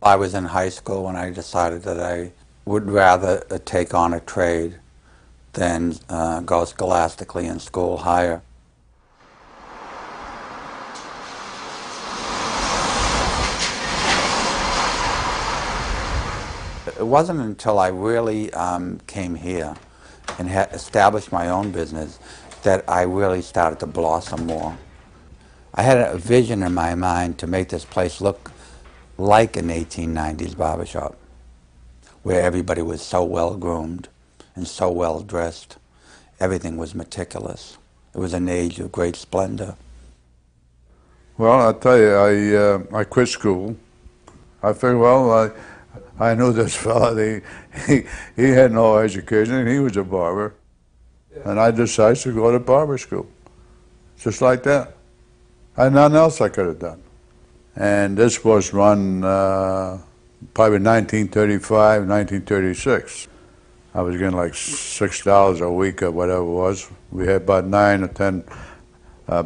I was in high school when I decided that I would rather take on a trade than go scholastically in school higher. It wasn't until I really came here and established my own business that I really started to blossom more. I had a vision in my mind to make this place look like an 1890s barbershop, where everybody was so well groomed and so well dressed. Everything was meticulous. It was an age of great splendor. Well, I'll tell you, I quit school. I figured, well, I knew this fella. He had no education, and he was a barber. And I decided to go to barber school, just like that. I had nothing else I could have done. And this was run probably 1935, 1936. I was getting like $6 a week or whatever it was. We had about 9 or 10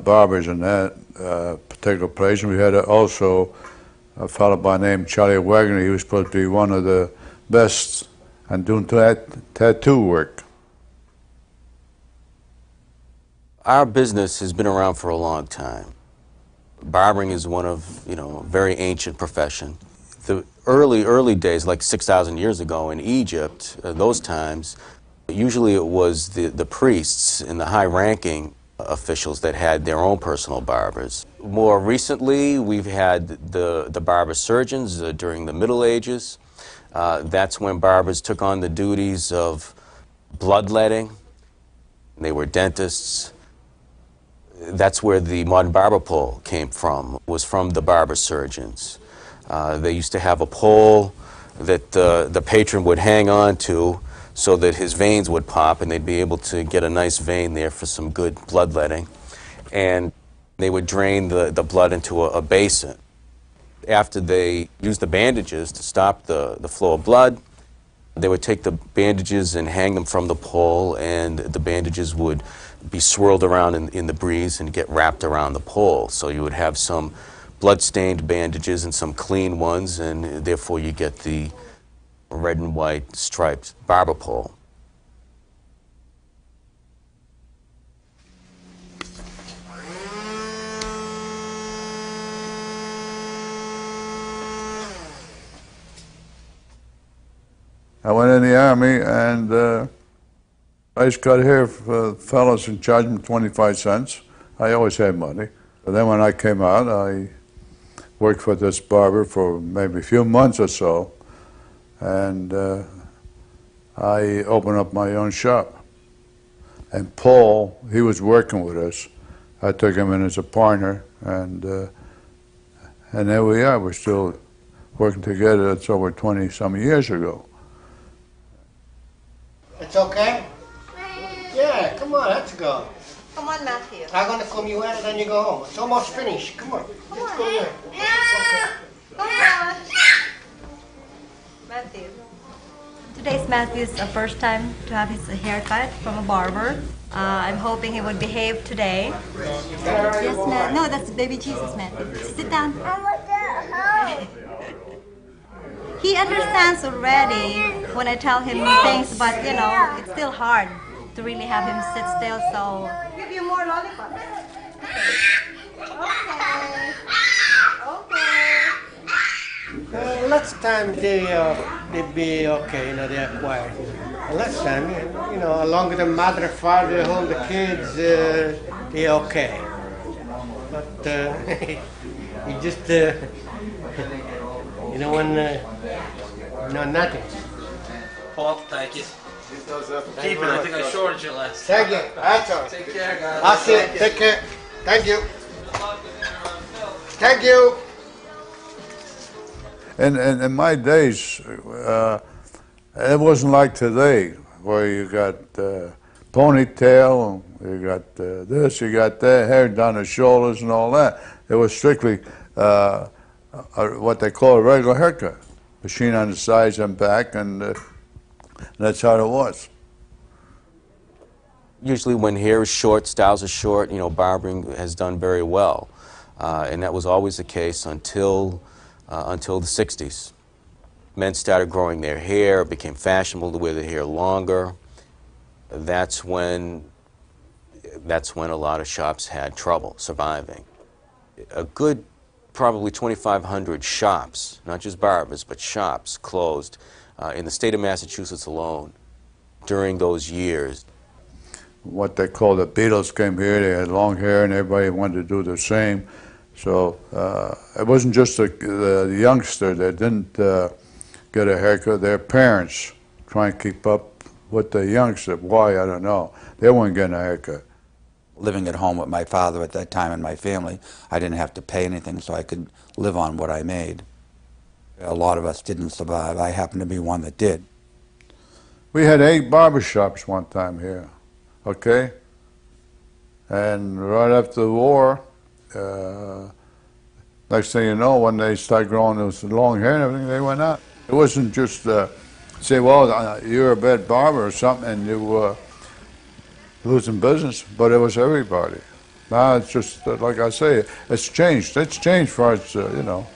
barbers in that particular place. And we had also a fellow by the name Charlie Wagner. He was supposed to be one of the best and doing tattoo work. Our business has been around for a long time. Barbering is one of, a very ancient profession. The early days, like 6,000 years ago in Egypt, those times, usually it was the priests and the high-ranking officials that had their own personal barbers. More recently, we've had the barber surgeons during the Middle Ages. That's when barbers took on the duties of bloodletting. They were dentists. That's where the modern barber pole came from, was from the barber surgeons. They used to have a pole that the patron would hang on to so that his veins would pop and they'd be able to get a nice vein there for some good bloodletting. And they would drain the blood into a basin. After they used the bandages to stop the flow of blood, they would take the bandages and hang them from the pole, and the bandages would be swirled around in the breeze and get wrapped around the pole. So you would have some blood-stained bandages and some clean ones, and therefore you get the red and white striped barber pole. I went in the Army, and I used to cut hair for fellas and charge them 25 cents. I always had money. But then when I came out, I worked for this barber for maybe a few months or so, and I opened up my own shop. And Paul, he was working with us. I took him in as a partner, and there we are. We're still working together. It's over 20-some years ago. It's okay? Yeah, come on, let's go. Come on, Matthew. I'm gonna comb you out and then you go home. It's almost finished. Come on. Come Let's on, go hey. there. Come on. Matthew. Today's Matthew's first time to have his haircut from a barber. I'm hoping he would behave today. Yes, Matt. No, that's baby Jesus, Matthew. Sit down. He understands already when I tell him things, but it's still hard to really have him sit still, so I'll give you more lollipops. Okay. Last time they be okay, they're quiet. Last time, along with the mother, father, home, the kids, they're okay. But you just, when, nothing. Paul, thank you. Keep it. I think I shorted you last. Thank you. That's all. Take care, guys. I'll see you. Take care. Thank you. Thank you. In my days, it wasn't like today, where you got ponytail, you got this, you got that, hair down the shoulders and all that. It was strictly what they call a regular haircut. Machine on the sides and back, and that's how it was. Usually when hair is short, styles are short, barbering has done very well. And that was always the case until the 60s. Men started growing their hair, it became fashionable to wear their hair longer. That's when a lot of shops had trouble surviving. A good probably 2,500 shops, not just barbers, but shops closed in the state of Massachusetts alone during those years. What they call the Beatles came here. They had long hair, and everybody wanted to do the same. So it wasn't just the youngster that didn't get a haircut. Their parents trying to keep up with the youngster. Why, I don't know. They weren't getting a haircut. Living at home with my father at that time and my family, I didn't have to pay anything, so I could live on what I made. A lot of us didn't survive. I happened to be one that did. We had 8 barber shops one time here, okay? And right after the war, next thing you know, when they started growing those long hair and everything, they went out. It wasn't just say, well, you're a bad barber or something and you losing business, but it was everybody. Now it's just, like I say, it's changed. It's changed for us, you know.